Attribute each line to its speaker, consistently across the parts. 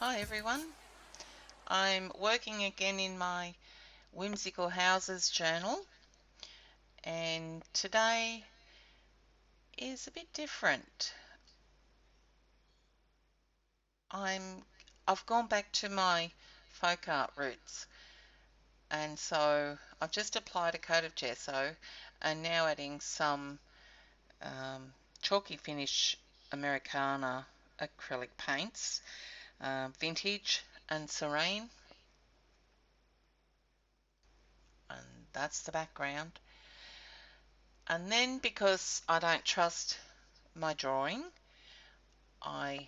Speaker 1: Hi everyone, I'm working again in my Whimsical Houses journal, and today is a bit different. I've gone back to my folk art roots, and so I've just applied a coat of gesso and now adding some chalky finish Americana acrylic paints, vintage and serene, and that's the background. And then, because I don't trust my drawing, I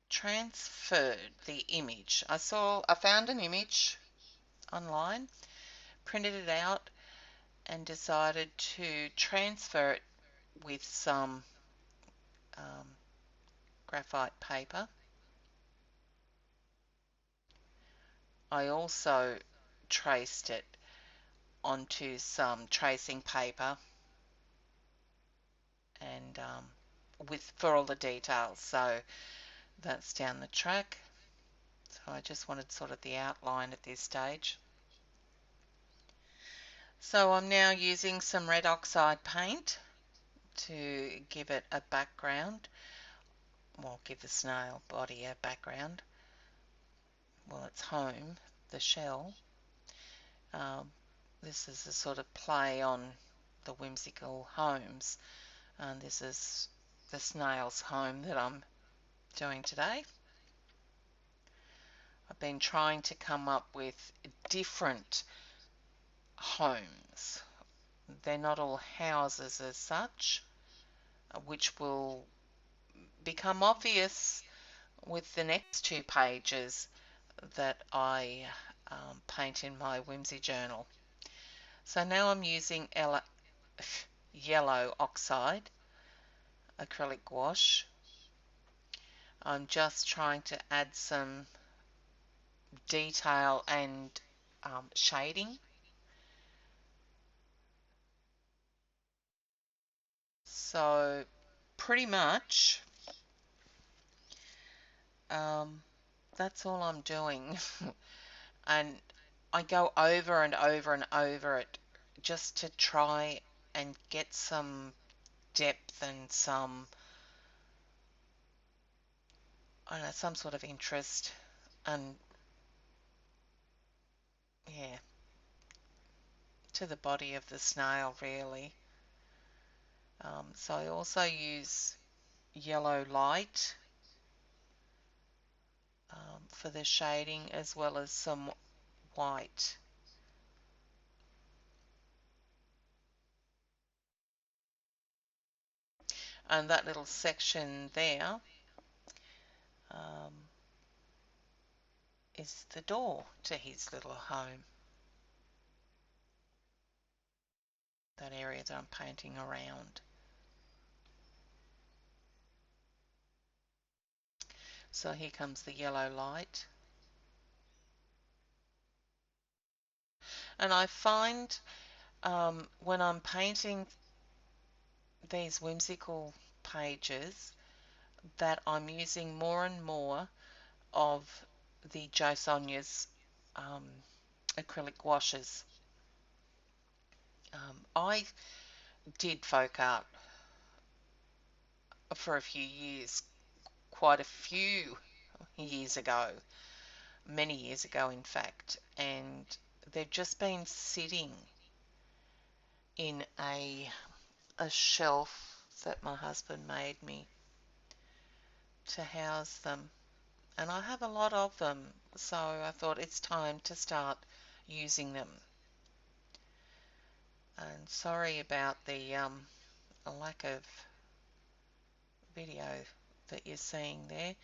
Speaker 1: transferred the image. I found an image online, printed it out, and decided to transfer it with some um, graphite paper. I also traced it onto some tracing paper and for all the details. So that's down the track. So I just wanted sort of the outline at this stage. So I'm now using some red oxide paint to give it a background, well, give the snail body a background. Well, it's home, the shell. Um, this is a sort of play on the whimsical homes, and this is the snail's home that I'm doing today. I've been trying to come up with different homes. They're not all houses as such, which will become obvious with the next two pages that I paint in my whimsy journal. So now I'm using yellow oxide acrylic gouache. I'm just trying to add some detail and shading. So pretty much that's all I'm doing. And I go over and over and over it just to try and get some depth and some, I don't know, some sort of interest, and yeah, to the body of the snail really. So I also use yellow light for the shading, as well as some white. And that little section there um, is the door to his little home. That area that I'm painting around. So here comes the yellow light. And I find when I'm painting these whimsical pages that I'm using more and more of the Jo Sonja's acrylic washes. I did folk art for a few years, quite a few years ago, many years ago in fact, and they've just been sitting in a shelf that my husband made me to house them. And I have a lot of them, so I thought it's time to start using them. And sorry about the lack of video that you're seeing there.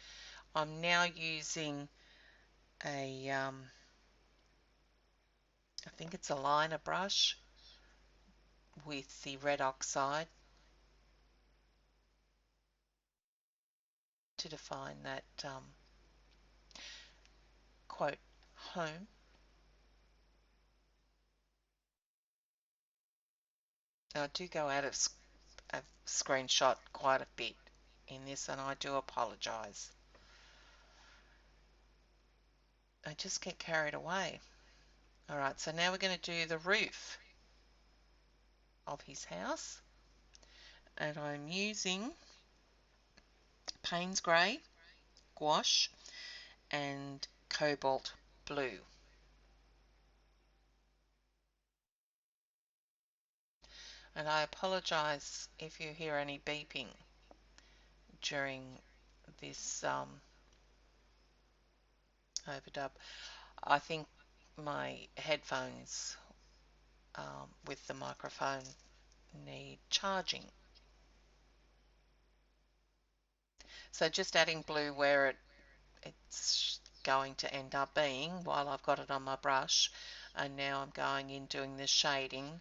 Speaker 1: I'm now using I think it's a liner brush with the red oxide to define that quote home. Now I do go out of screenshot quite a bit in this, and I do apologise. I just get carried away. Alright, so now we're going to do the roof of his house. And I'm using Payne's Grey, gouache, and cobalt blue. And I apologise if you hear any beeping during this overdub. I think my headphones with the microphone need charging. So just adding blue where it's going to end up being while I've got it on my brush. And now I'm going in doing the shading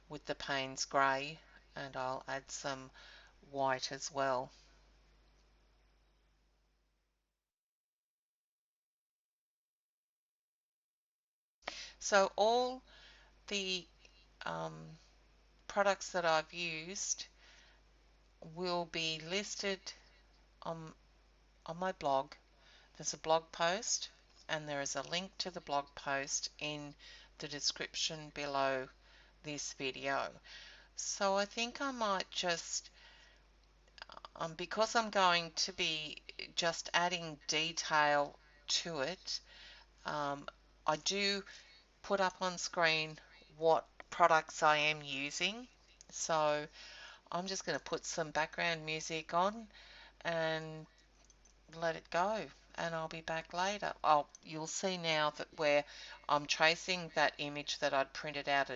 Speaker 1: with the Payne's Grey, and I'll add some white as well. So all the products that I've used will be listed on my blog. There's a blog post, and there is a link to the blog post in the description below this video. So I think I might just, because I'm going to be just adding detail to it, I do put up on screen what products I am using. So I'm just going to put some background music on and let it go, and I'll be back later. You'll see now that where I'm tracing that image that I'd printed out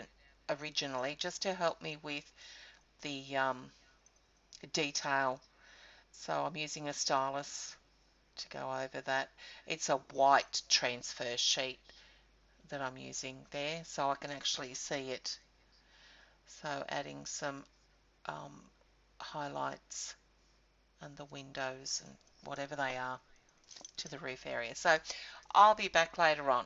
Speaker 1: originally just to help me with the detail. So I'm using a stylus to go over that. It's a white transfer sheet that I'm using there, so I can actually see it. So adding some highlights and the windows and whatever they are to the roof area. So I'll be back later on.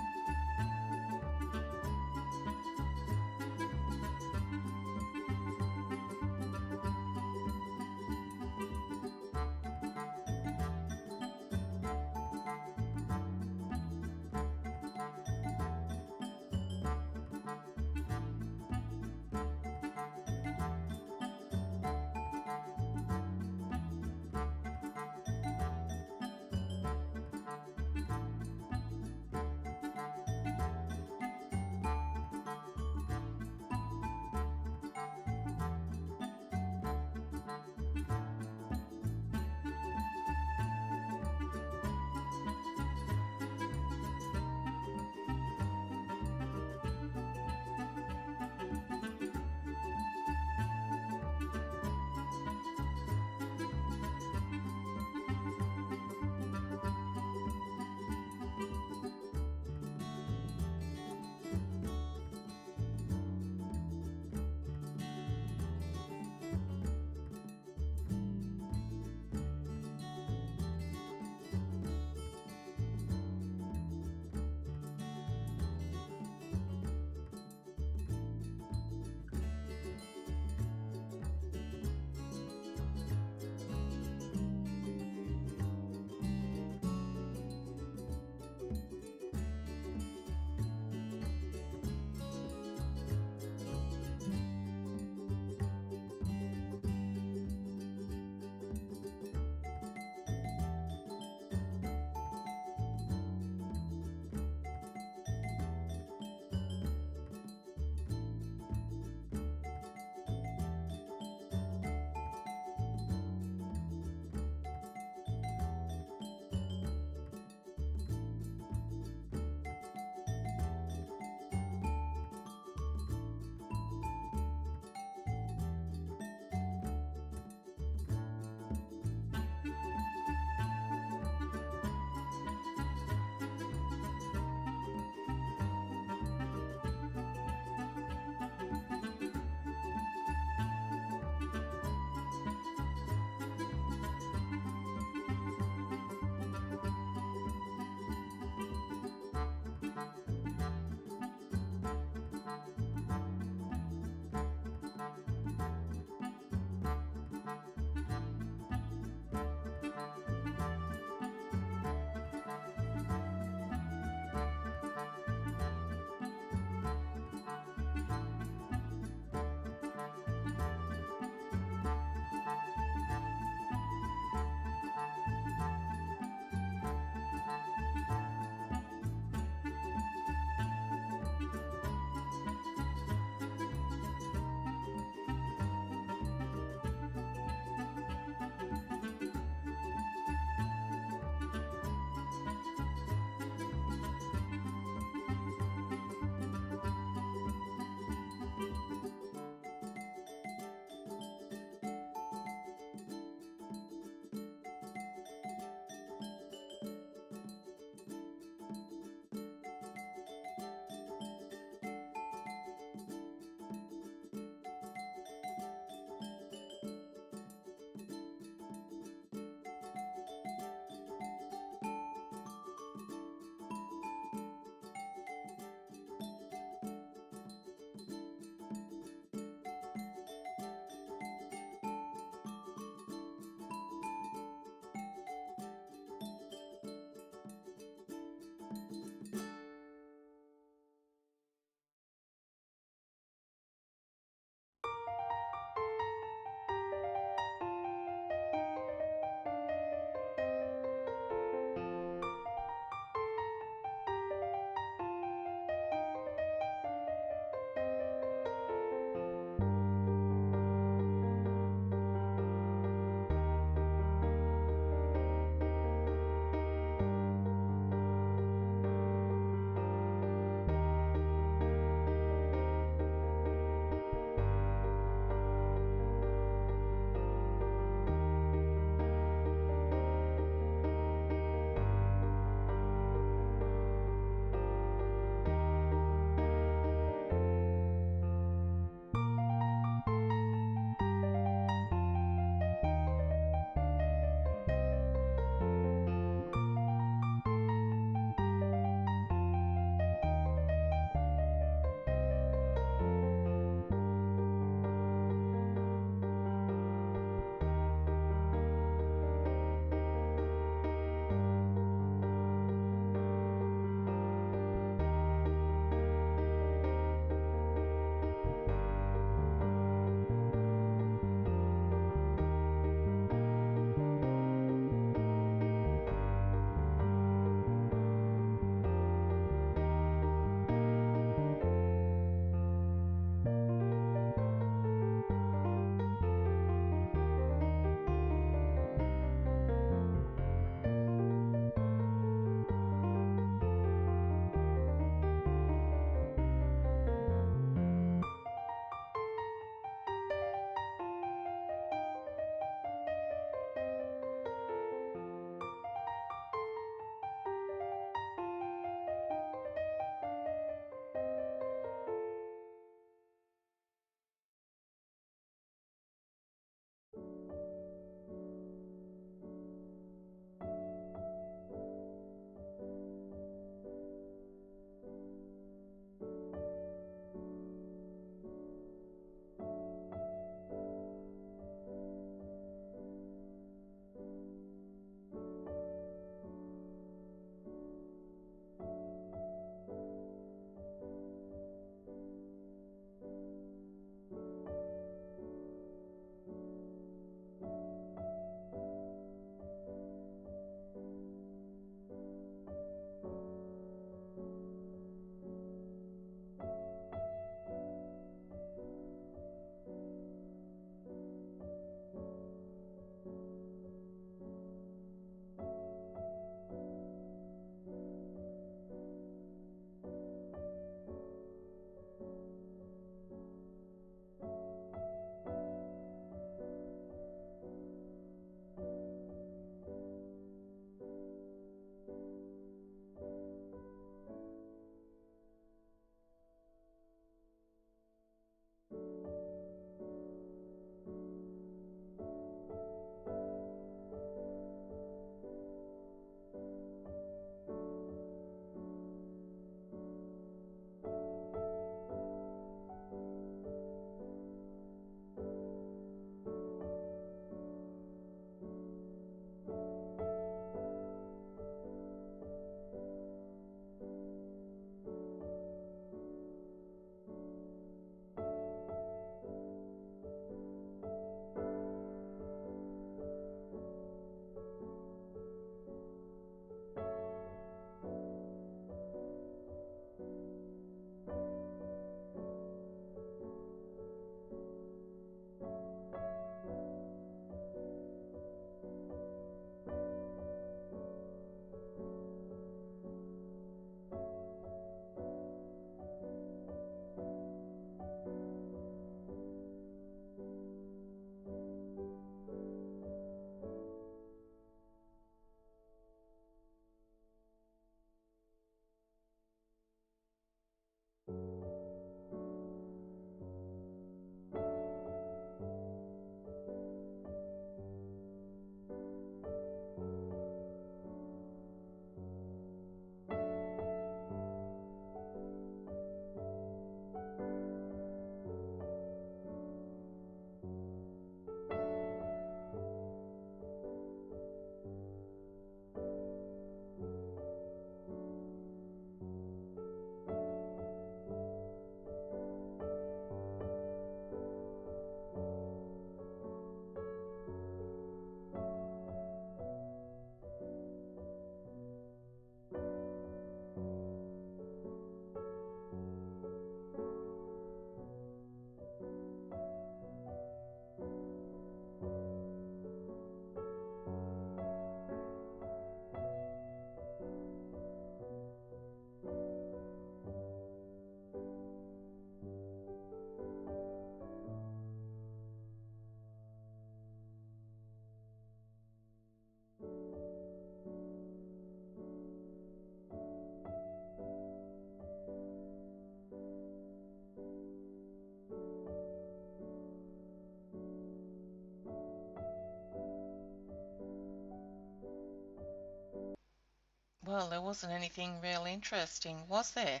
Speaker 1: wasn't anything real interesting, was there?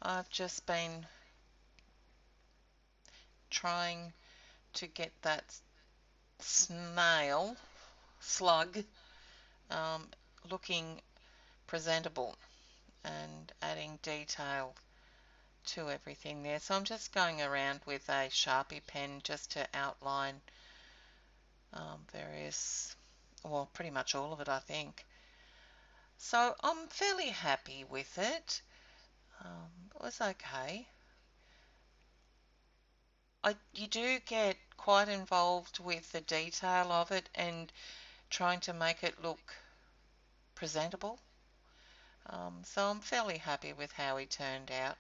Speaker 1: I've just been trying to get that slug, looking presentable and adding detail to everything there. So I'm just going around with a Sharpie pen just to outline various, well, pretty much all of it, I think. So I'm fairly happy with it. It was okay. You do get quite involved with the detail of it and trying to make it look presentable. So I'm fairly happy with how he turned out.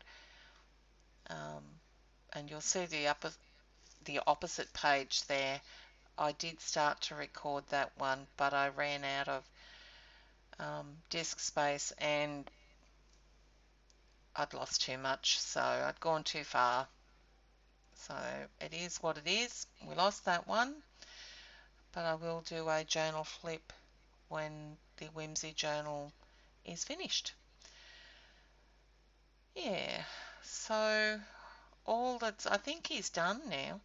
Speaker 1: And you'll see the opposite page there. I did start to record that one, but I ran out of disk space and I'd lost too much, so I'd gone too far. So it is what it is. We lost that one, but I will do a journal flip when the Whimsy journal is finished. Yeah, so I think he's done now.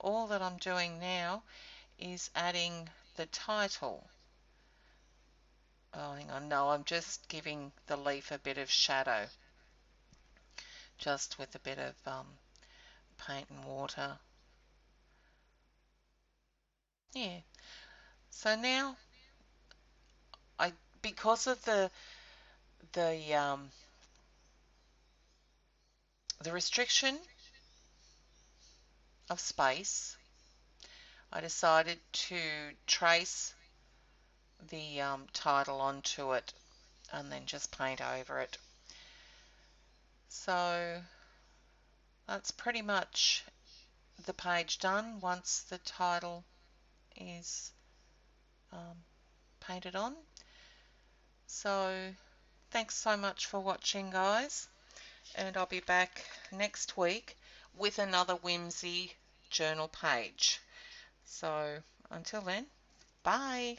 Speaker 1: All that I'm doing now is adding the title. Oh, hang on, no, I'm just giving the leaf a bit of shadow, just with a bit of paint and water. Yeah, so now because of the um, the restriction of space, I decided to trace the title onto it and then just paint over it. So that's pretty much the page done once the title is painted on. So thanks so much for watching, guys, and I'll be back next week with another Whimsy journal page. So until then, bye.